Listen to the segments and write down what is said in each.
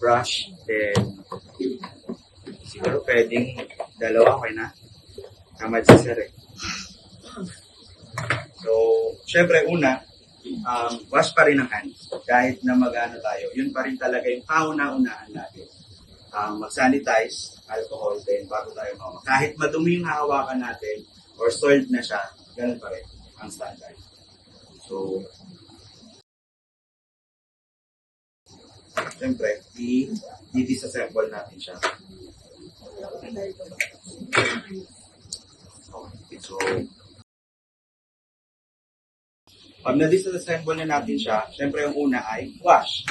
brush, then siguro pwedeng dalawa, okay na. Tamad si sir eh. So, syempre una, wash pa rin ang hands. Kahit na mag-ano tayo, yun pa rin talaga yung kauna-unaan lagi. Mag-sanitize, alcohol, then bago tayo mawa. Kahit madumi yung hahawakan natin, or soiled na siya, ganun pa rin ang standard. So, siyempre, i-disassemble natin siya. Okay, so, pag na-disassemble na natin siya, siyempre yung una ay wash.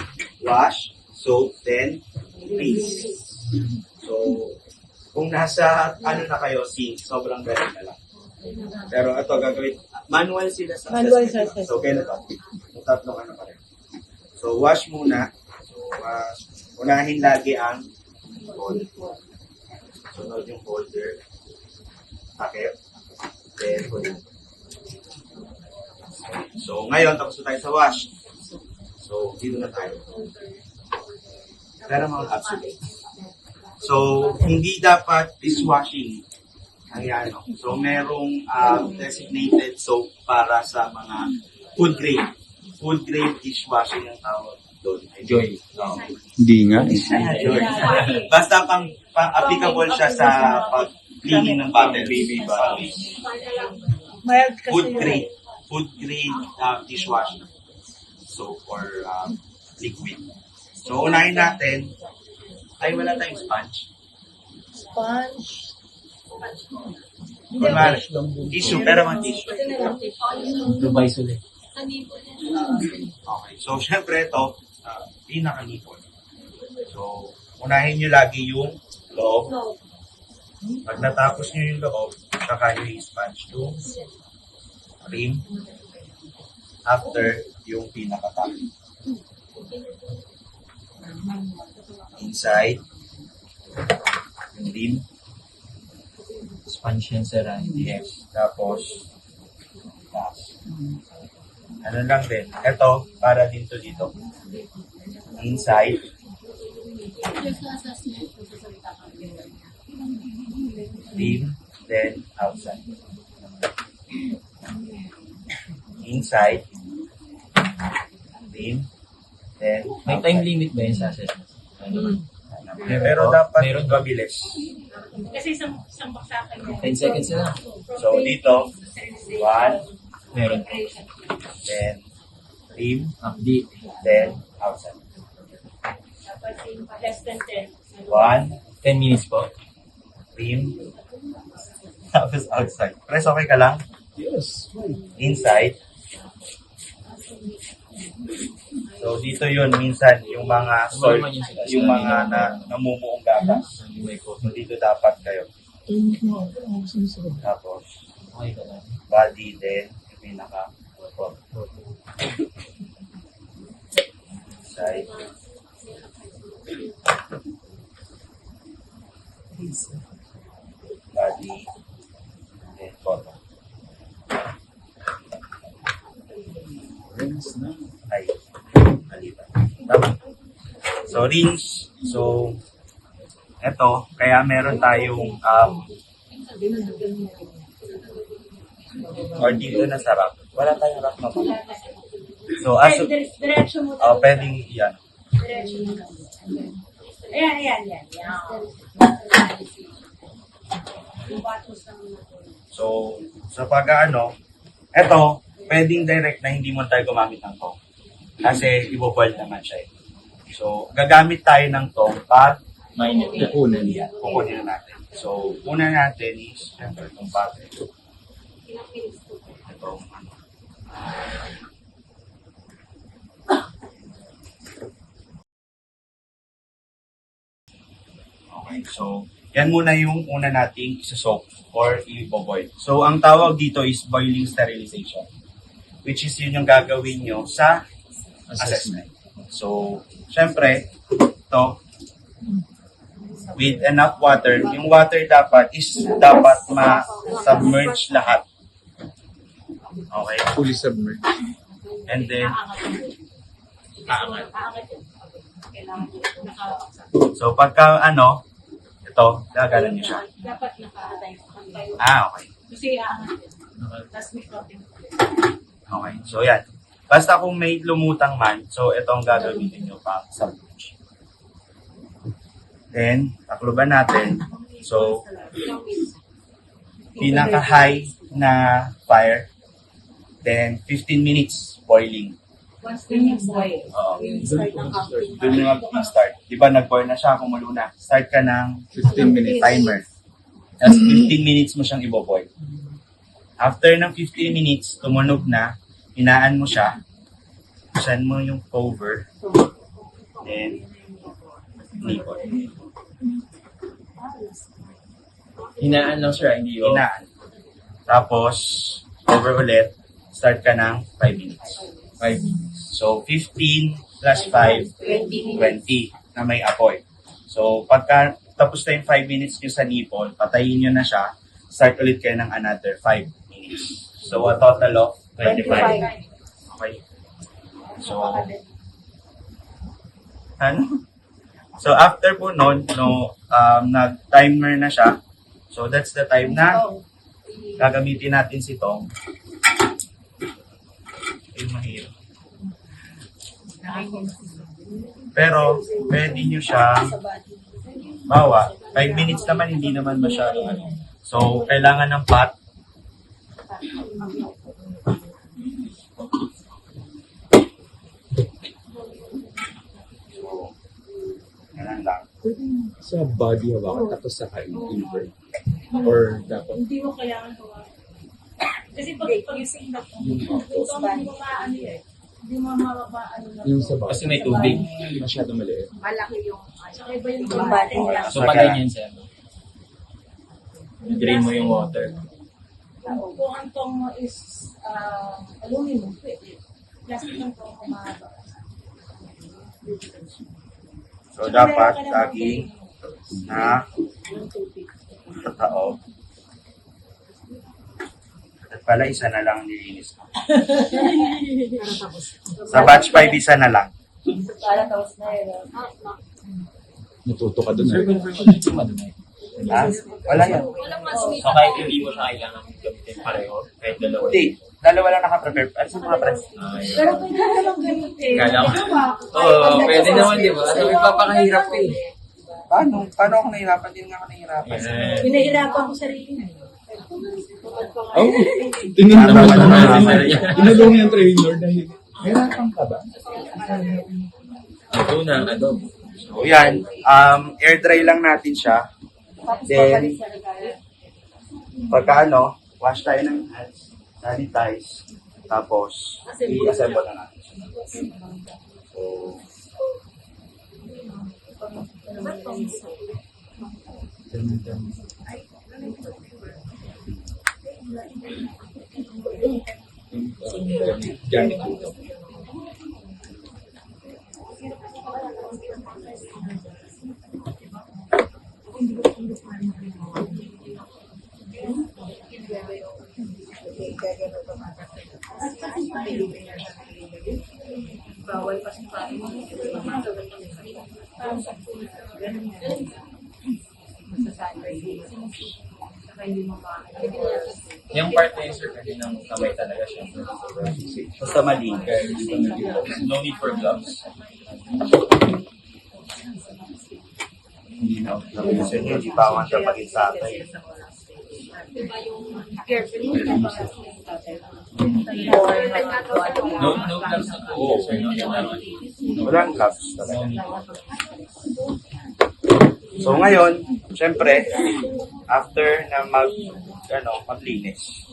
Wash, soap, then rinse. So, kung nasa ano na kayo, sink, sobrang galing na lang. Pero ito, gagawin, manual sila sa assessment. So, kaya na ito. Yung tatlong ano pa rin. So, wash muna. So, unahin lagi ang hold. Sunod yung holder. Takip. Then, hold. So, ngayon, tapos na tayo sa wash. So, dito na tayo. Pero mga absolute. So, hindi dapat dishwashing ang yan. So, merong designated soap para sa mga food grade. Food grade dishwashing ang tawag doon. Joy. Hindi nga. Joy. Basta applicable siya sa pag-cleaning ng baby bottle. Food grade. Food grade dishwashing soap or liquid. So, unahin natin, ay wala tayong sponge. Sponge. Kunwari, tissue, pero mga tissue. Revise ulit. Okay, so syempre ito, pinakanipon. So, unahin nyo lagi yung loob. Pag natapos nyo yung loob, saka nyo yung sponge to rim. After, yung pinakatap. Inside, yung rim. Sponge yan, sir. Yes. Tapos, last. Ano lang din. Ito, para dito. Inside. Rim, then outside. Inside. Rim, then May time limit ba yun sa assessment? Pero dapat mabilis. Kasi isang baksakan mo. 10 seconds na. So, dito, 1, Meron. then rim, Update. then outside. Dapat less than 10. 1, 10 minutes po. rim, tapos outside. Press, okay ka lang? Yes. Inside. So, dito yun, minsan, yung mga salt, yung mga namumuong gatas. So, dito dapat kayo. Tapos, Okay ka lang. body, then, yung pinaka side. Body, then bottom. Ay, maliban. Tama. So, rinse. So, eto, kaya meron tayong or dito na sa rack. Wala tayong rack na pa. So, Diretso mo. pwedeng yan. Diretso mo. Ayan. Yung batos ng So, sa pag-ano, eto, pwedeng direct na hindi mo tayo gumamit ng tong. Kasi, ibo-boil naman siya eh. So, gagamit tayo ng tong pag kukunin yan. Kukunin na natin. So, una natin is, syempre, itong butter. Itong, okay, so, yan muna yung una nating isa-soak or i-boil. So, ang tawag dito is boiling sterilization, which is yun yung gagawin nyo sa assessment. So, syempre, ito, with enough water, yung water dapat ma-submerge lahat. Okay? Fully submerged. And then, aangat yun. So, pagka ito, gagalan niyo siya. Dapat naka-atay. Okay. Kasi aangat yun. Tapos may floating. Okay. So, yan. Basta kung may lumutang man, so ito ang gagamitin nyo pang submerge. Then, takluban natin. So, pinaka-high na fire. Then, 15 minutes boiling. Once the next boil, Oo. we start ng counting. Doon na mag-start. Di ba, nag-boil na siya, kumulo na. Start ka ng 15 minutes. timer. Tapos 15 minutes mo siyang ibo-boil. After ng 15 minutes, tumunog na, hinaan mo siya, buksan mo yung cover, then, nipon. Hinaan lang sir, hindi yun. Hinaan. Tapos, cover ulit, start ka ng 5 minutes. 5 minutes. So, 15 plus 5, 20 na may apoy. So, pagka tapos na yung 5 minutes nyo sa nipon, patayin nyo na siya, start ulit kayo ng another 5 minutes. So, a total of 25. Okay. So, ano? So, after po nun, nag-timer na siya. So, that's the time na gagamitin natin si Tong. Ay, mahirap. Pero, pwede nyo siya bawa. 5 minutes naman, hindi naman masyado. So, kailangan ng pot. So, ganun lang. Sa body hawakan tapos sa invert. Or dapat Hindi mo kailangan hawakan. Kasi pag ising na ito mo maano eh. Hindi mo maano na. yung sa body. Kasi may tubig. Masyado maliit. Malaki yung saka iba yung body nila. So pag ganyan sir, drain mo yung water. Kung ang tong mo is aluminum, pwede. Plastic ang tong mo mahaba. So, dapat laging na tao. At pala, isa na lang nilinis ko. Sa batch 5, isa na lang. Para tapos na yun. Natuto ka dun. Sir, eh. confirmation mo madumi. Ha? Wala yan. So kahit hindi mo siya kailangan gamitin pareho, kahit dalawa. Hindi. Dalawa lang nakaprepare. Ano sa mga press? Pero pwede na lang gamitin. Kala ko. Oo, pwede naman di ba? So ipapakahirap ka eh. Paano? Paano ako nahirapan? Din nga ako nahirapan. Pinahirapan ko sarili na. Oh, Tama naman. tinulong yung trainer dahil hirapan ka ba? Ito na, ano? So, yan. Air dry lang natin siya. Then, pagka wash tayo ng hands, sanitize, tapos, i-assemble na natin siya. So, Gamit dito. Bawal pa sa paano. Yung part na yun sir, kasi nang kamay talaga siya. basta mali. No need for gloves. Hindi na. Kasi hindi pa ako siya pag-insatay. No gloves na po sir, no kailangan. Walang gloves No talaga. need. So ngayon, syempre, after na maglinis,